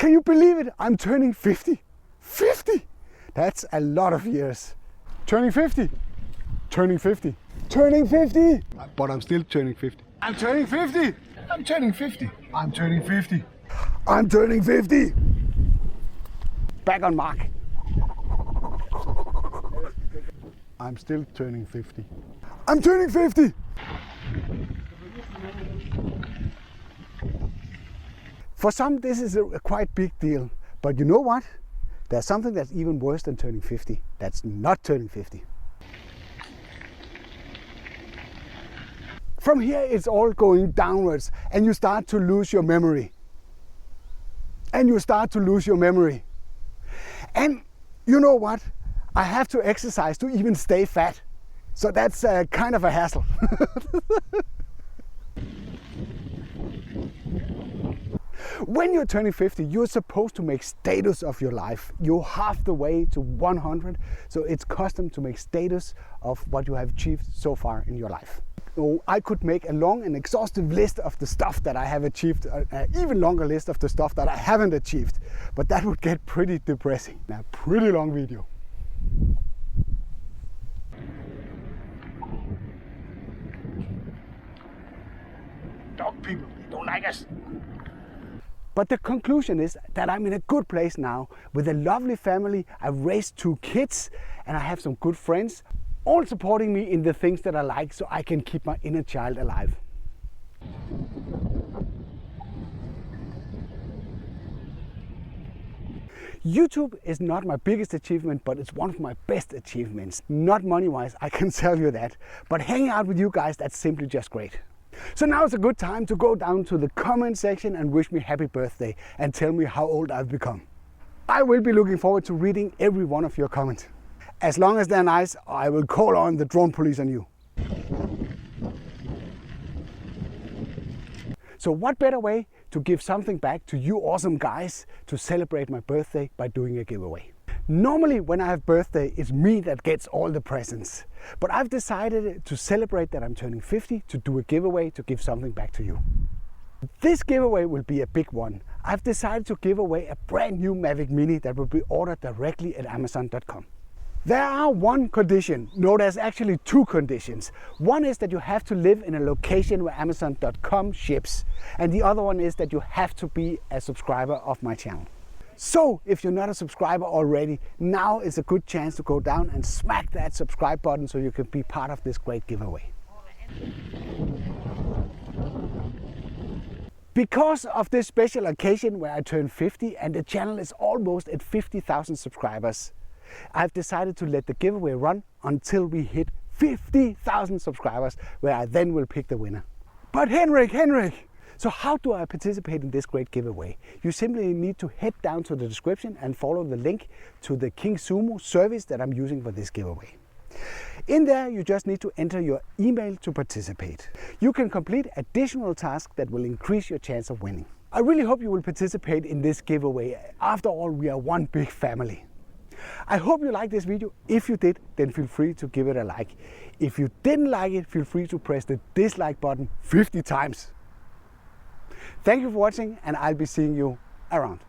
Can you believe it? I'm turning 50. 50! That's a lot of years. Turning 50. Turning 50. Turning 50! But I'm still turning 50. I'm turning 50! I'm turning 50. I'm turning 50. I'm turning 50! Back on mark. I'm still turning 50. I'm turning 50! For some, this is a quite big deal. But you know what? There's something that's even worse than turning 50. That's not turning 50. From here, it's all going downwards, and you start to lose your memory. And you start to lose your memory. And you know what? I have to exercise to even stay fat. So that's kind of a hassle. When you're turning 50, you're supposed to make status of your life. You're half the way to 100, so it's custom to make status of what you have achieved so far in your life. So I could make a long and exhaustive list of the stuff that I have achieved, an even longer list of the stuff that I haven't achieved, but that would get pretty depressing. A pretty long video. Dog people, they don't like us. But the conclusion is that I'm in a good place now with a lovely family. I've raised 2 kids and I have some good friends, all supporting me in the things that I like so I can keep my inner child alive. YouTube is not my biggest achievement, but it's one of my best achievements. Not money-wise, I can tell you that. But hanging out with you guys, that's simply just great. So now it's a good time to go down to the comment section and wish me happy birthday and tell me how old I've become. I will be looking forward to reading every one of your comments. As long as they're nice, I will call on the drone police on you. So what better way to give something back to you awesome guys to celebrate my birthday by doing a giveaway. Normally when I have birthday, it's me that gets all the presents. But I've decided to celebrate that I'm turning 50 to do a giveaway to give something back to you. This giveaway will be a big one. I've decided to give away a brand new Mavic Mini that will be ordered directly at Amazon.com. There are one condition. No, there's actually 2 conditions. One is that you have to live in a location where Amazon.com ships. And the other one is that you have to be a subscriber of my channel. So if you're not a subscriber already, now is a good chance to go down and smack that subscribe button so you can be part of this great giveaway. Because of this special occasion where I turn 50 and the channel is almost at 50,000 subscribers, I've decided to let the giveaway run until we hit 50,000 subscribers, where I then will pick the winner. But Henrik! So how do I participate in this great giveaway? You simply need to head down to the description and follow the link to the King Sumo service that I'm using for this giveaway. In there, you just need to enter your email to participate. You can complete additional tasks that will increase your chance of winning. I really hope you will participate in this giveaway. After all, we are one big family. I hope you liked this video. If you did, then feel free to give it a like. If you didn't like it, feel free to press the dislike button 50 times. Thank you for watching, and I'll be seeing you around.